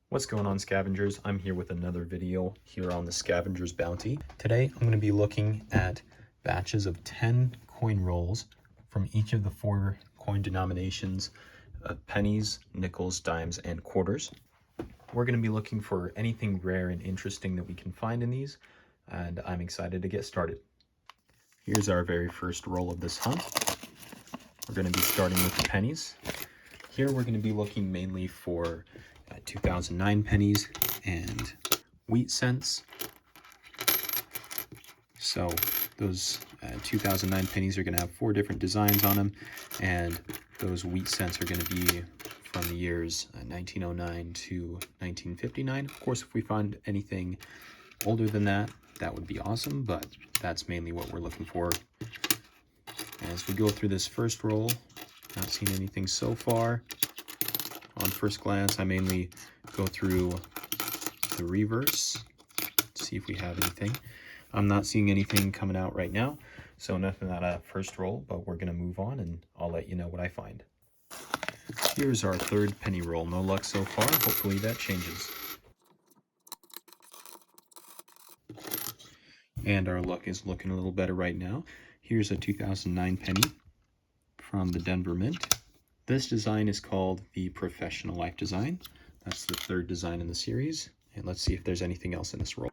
What's going on, scavengers? I'm here with another video here on the Scavenger's Bounty. Today I'm going to be looking at batches of 10 coin rolls from each of the 4 coin denominations of pennies, nickels, dimes, and quarters. We're going to be looking for anything rare and interesting that we can find in these, and I'm excited to get started. Here's our very first roll of this hunt. We're going to be starting with the pennies. Here we're going to be looking mainly for 2009 pennies and wheat cents. So those 2009 pennies are going to have 4 different designs on them, and those wheat cents are going to be from the years 1909 to 1959. Of course, if we find anything older than that, that would be awesome, but that's mainly what we're looking for. As we go through this first roll, not seeing anything so far. On first glance, I mainly go through the reverse, see if we have anything. I'm not seeing anything coming out right now, so nothing out of that first roll, but we're going to move on and I'll let you know what I find. Here's our third penny roll. No luck so far. Hopefully that changes. And our luck is looking a little better right now. Here's a 2009 penny from the Denver Mint. This design is called the Professional Life design. That's the 3rd design in the series. And let's see if there's anything else in this roll.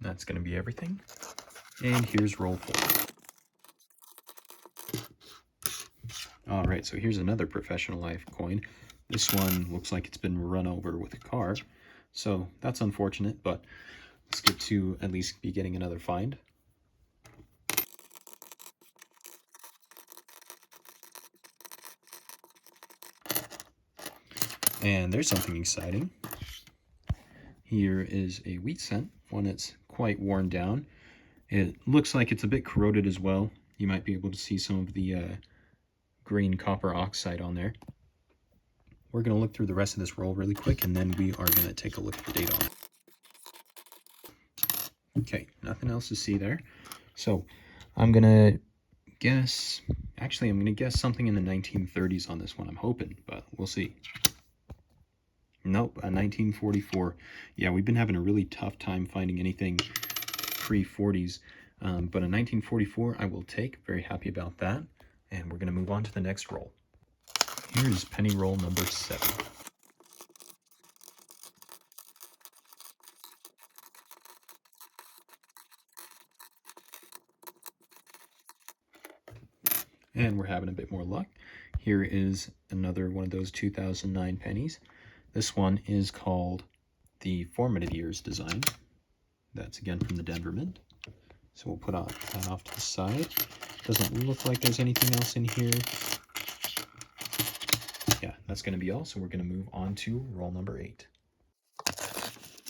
That's going to be everything. And here's roll 4. All right, so here's another Professional Life coin. This one looks like it's been run over with a car. So that's unfortunate, but it's good to at least be getting another find. And there's something exciting. Here is a wheat cent, one that's quite worn down. It looks like it's a bit corroded as well. You might be able to see some of the green copper oxide on there. We're going to look through the rest of this roll really quick, and then we are going to take a look at the date on it. Okay, nothing else to see there. So I'm going to guess, actually I'm going to guess something in the 1930s on this one, I'm hoping, but we'll see. Nope, a 1944. Yeah, we've been having a really tough time finding anything pre-40s, but a 1944 I will take. Very happy about that. And we're going to move on to the next roll. Here's penny roll number 7. And we're having a bit more luck. Here is another one of those 2009 pennies. This one is called the Formative Years design. That's again from the Denver Mint. So we'll put that off to the side. Doesn't look like there's anything else in here. Yeah, that's going to be all. So we're going to move on to roll number 8.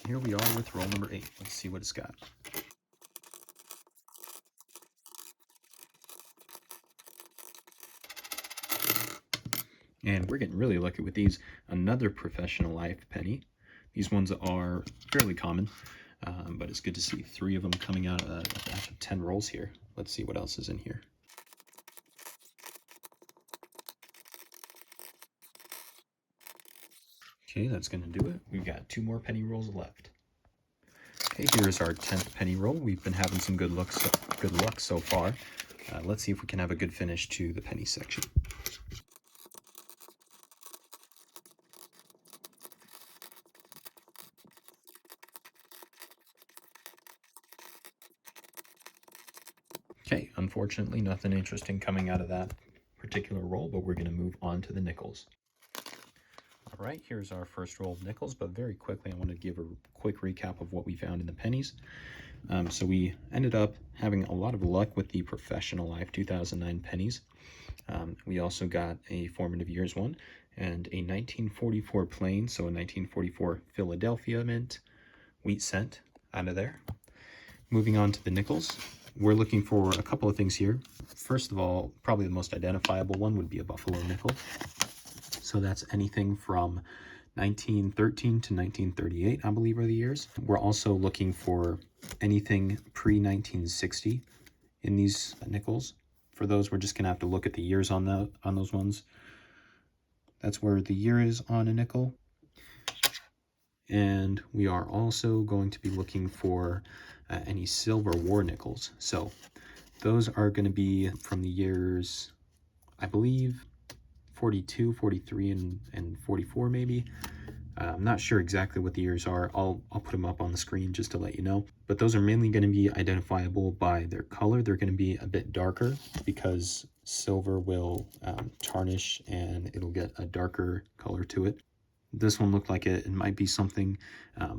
Here we are with roll number 8. Let's see what it's got. And we're getting really lucky with these. Another Professional Life penny. These ones are fairly common, but it's good to see 3 of them coming out of a batch of 10 rolls here. Let's see what else is in here. Okay, that's going to do it. We've got 2 more penny rolls left. Okay, here's our 10th penny roll. We've been having some good luck so far. Let's see if we can have a good finish to the penny section. Okay, unfortunately, nothing interesting coming out of that particular roll, but we're going to move on to the nickels. All right, here's our first roll of nickels, but very quickly I want to give a quick recap of what we found in the pennies. So we ended up having a lot of luck with the Professional Life 2009 pennies. We also got a Formative Years one and a 1944 plain, so a 1944 Philadelphia Mint wheat cent out of there. Moving on to the nickels, we're looking for a couple of things here. First of all, probably the most identifiable one would be a Buffalo nickel. So that's anything from 1913 to 1938, I believe, are the years. We're also looking for anything pre-1960 in these nickels. For those, we're just gonna have to look at the years on those ones. That's where the year is on a nickel. And we are also going to be looking for any Silver War nickels. So those are going to be from the years, I believe, 42, 43, and 44 maybe. I'm not sure exactly what the years are. I'll put them up on the screen just to let you know. But those are mainly going to be identifiable by their color. They're going to be a bit darker because silver will tarnish and it'll get a darker color to it. This one looked like it might be something,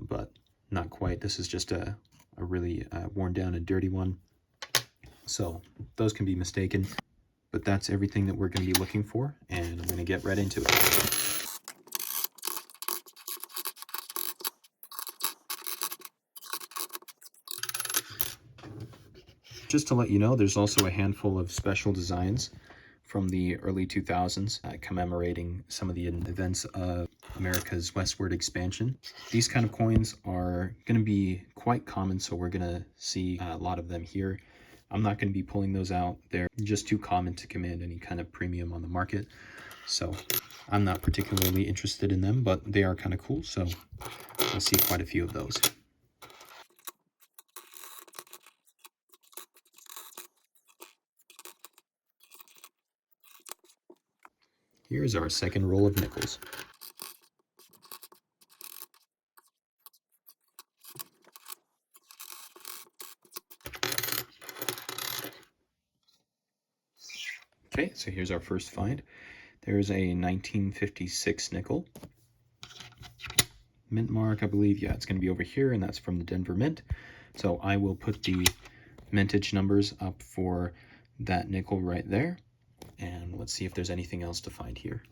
but not quite. This is just a really worn down and dirty one. So those can be mistaken, but that's everything that we're going to be looking for, and I'm going to get right into it. Just to let you know, there's also a handful of special designs from the early 2000s commemorating some of the events of America's westward expansion. These kind of coins are going to be quite common, so we're going to see a lot of them here. I'm not going to be pulling those out. They're just too common to command any kind of premium on the market, so I'm not particularly interested in them, but they are kind of cool, so we'll see quite a few of those. Here's our second roll of nickels. Okay, so here's our first find. There's a 1956 nickel. Mint mark, I believe. Yeah, it's going to be over here, and that's from the Denver Mint. So I will put the mintage numbers up for that nickel right there. And let's see if there's anything else to find here.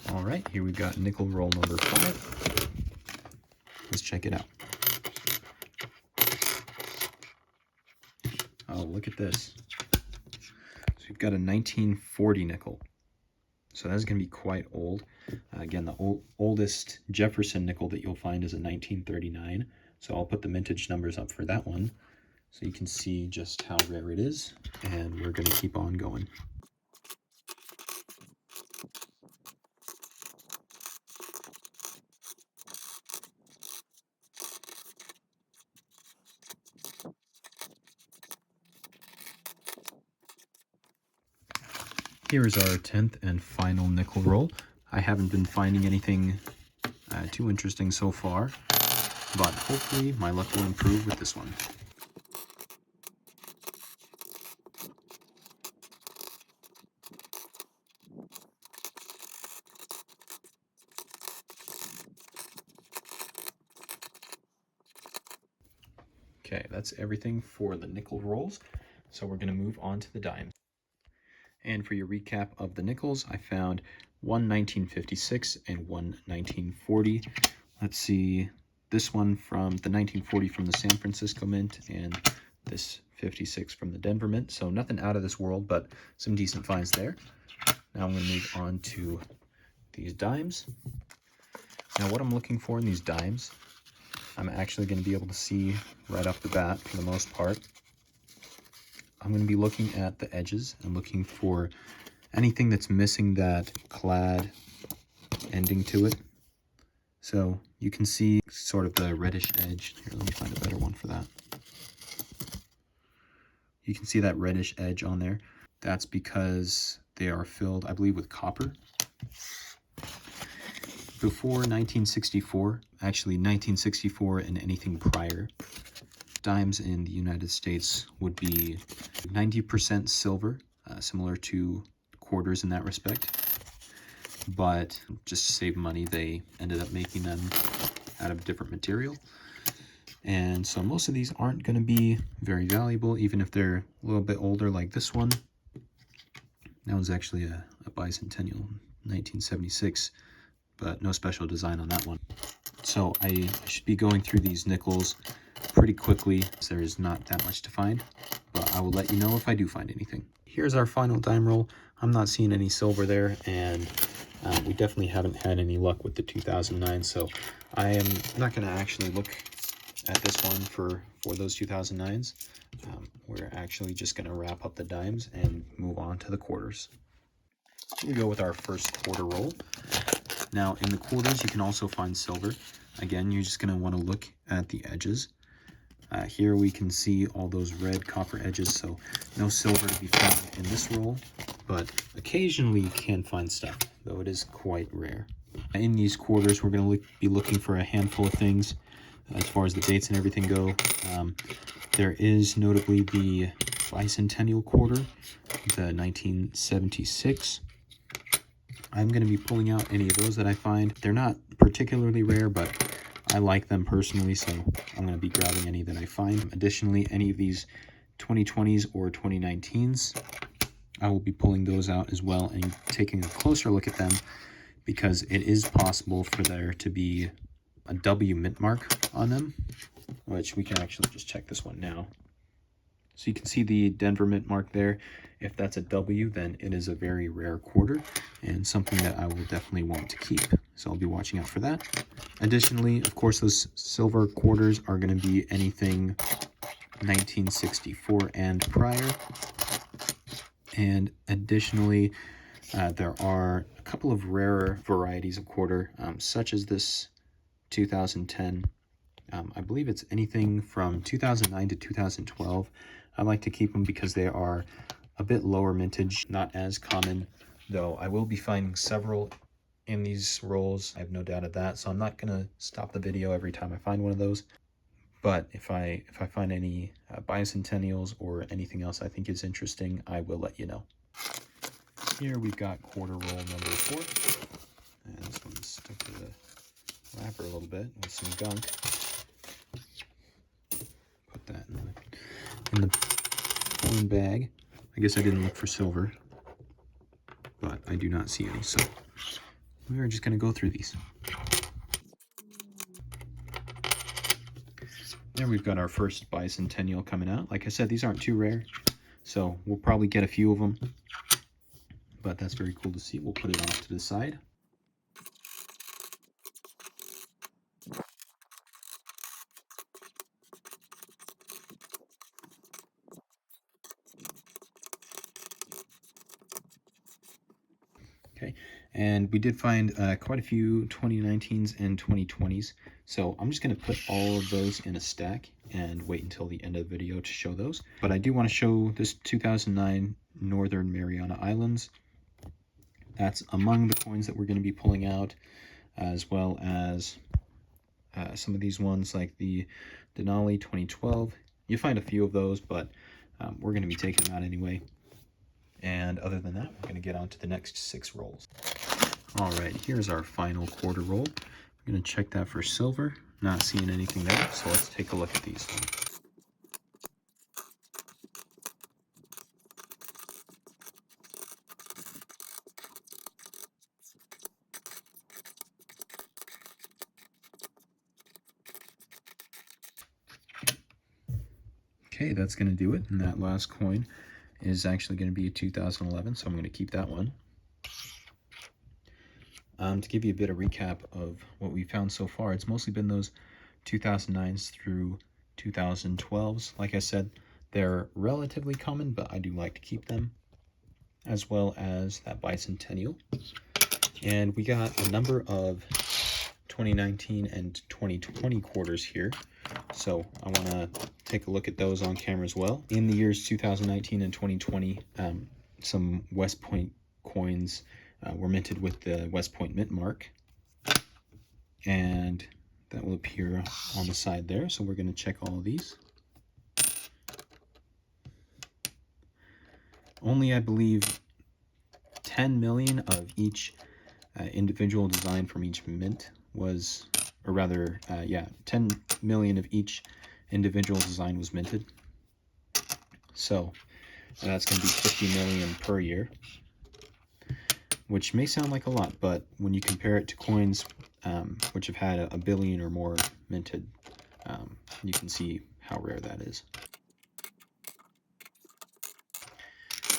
All right, here we've got nickel roll number 5. Let's check it out. Oh, look at this. So we've got a 1940 nickel. So that's going to be quite old. Again, the oldest Jefferson nickel that you'll find is a 1939. So I'll put the mintage numbers up for that one so you can see just how rare it is. And we're going to keep on going. Here is our 10th and final nickel roll. I haven't been finding anything too interesting so far, but hopefully my luck will improve with this one. Okay, that's everything for the nickel rolls. So we're going to move on to the dimes. And for your recap of the nickels, I found one 1956 and one 1940. Let's see, this one from the 1940 from the San Francisco Mint and this 56 from the Denver Mint. So nothing out of this world, but some decent finds there. Now I'm going to move on to these dimes. Now what I'm looking for in these dimes, I'm actually going to be able to see right off the bat for the most part. I'm going to be looking at the edges and looking for anything that's missing that clad ending to it. So you can see sort of the reddish edge. Here, let me find a better one for that. You can see that reddish edge on there. That's because they are filled, I believe, with copper. Before 1964, actually 1964 and anything prior, dimes in the United States would be 90% silver, similar to quarters in that respect. But just to save money, they ended up making them out of different material. And so most of these aren't going to be very valuable, even if they're a little bit older like this one. That was actually a bicentennial, 1976. but no special design on that one. So I should be going through these nickels pretty quickly. There is not that much to find, but I will let you know if I do find anything. Here's our final dime roll. I'm not seeing any silver there, and we definitely haven't had any luck with the 2009, so I am not going to actually look at this one for those 2009s. We're actually just going to wrap up the dimes and move on to the quarters. Here we go with our first quarter roll. Now in the quarters you can also find silver. Again, you're just going to want to look at the edges. Here we can see all those red copper edges, so no silver to be found in this roll, but occasionally you can find stuff, though it is quite rare. In these quarters, we're going to be looking for a handful of things as far as the dates and everything go. There is notably the bicentennial quarter, the 1976. I'm going to be pulling out any of those that I find. They're not particularly rare, but I like them personally, so I'm going to be grabbing any that I find. Additionally, any of these 2020s or 2019s, I will be pulling those out as well and taking a closer look at them, because it is possible for there to be a W mint mark on them, which we can actually just check this one now. So you can see the Denver mint mark there. If that's a W, then it is a very rare quarter and something that I will definitely want to keep. So I'll be watching out for that. Additionally, of course, those silver quarters are going to be anything 1964 and prior. And additionally, there are a couple of rarer varieties of quarter, such as this 2010. I believe it's anything from 2009 to 2012. I like to keep them because they are a bit lower mintage, not as common, though I will be finding several in these rolls. I have no doubt of that, so I'm not going to stop the video every time I find one of those. But if I find any bicentennials or anything else I think is interesting, I will let you know. Here we've got quarter roll number 4. And this one's stuck to the wrapper a little bit with some gunk. Put that in the phone bag. I guess I didn't look for silver, but I do not see any, so we are just going to go through these. There we've got our first bicentennial coming out. Like I said, these aren't too rare, so we'll probably get a few of them, but that's very cool to see. We'll put it off to the side. Okay, and we did find quite a few 2019s and 2020s, so I'm just going to put all of those in a stack and wait until the end of the video to show those. But I do want to show this 2009 Northern Mariana Islands. That's among the coins that we're going to be pulling out, as well as some of these ones like the Denali 2012. You find a few of those, but we're going to be taking them out anyway. And other than that, we're going to get on to the next 6 rolls. All right, here's our final quarter roll. We're going to check that for silver. Not seeing anything there, so let's take a look at these. Okay, that's going to do it. And that last coin is actually going to be a 2011, so I'm going to keep that one. To give you a bit of recap of what we found so far, it's mostly been those 2009s through 2012s. Like I said, they're relatively common, but I do like to keep them, as well as that bicentennial. And we got a number of 2019 and 2020 quarters here, so I want to take a look at those on camera as well. In the years 2019 and 2020, some West Point coins were minted with the West Point mint mark, and that will appear on the side there. So we're going to check all of these. Only, I believe, 10 million of each individual design from each mint was, or rather, 10 million of each individual design was minted. So that's going to be 50 million per year. which may sound like a lot, but when you compare it to coins which have had a billion or more minted, you can see how rare that is.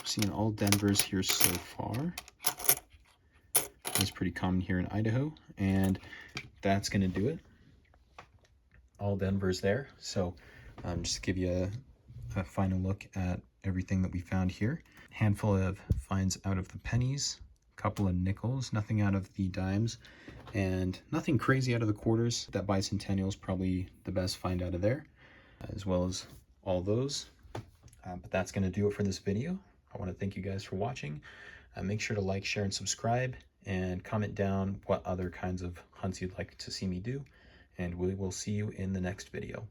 Seeing all Denvers here so far. That's pretty common here in Idaho, and that's going to do it. All Denvers there. So just to give you a final look at everything that we found here. Handful of finds out of the pennies, a couple of nickels, nothing out of the dimes, and nothing crazy out of the quarters. That bicentennial is probably the best find out of there, as well as all those. But that's going to do it for this video. I want to thank you guys for watching. Make sure to like, share, and subscribe, and comment down what other kinds of hunts you'd like to see me do, and we will see you in the next video.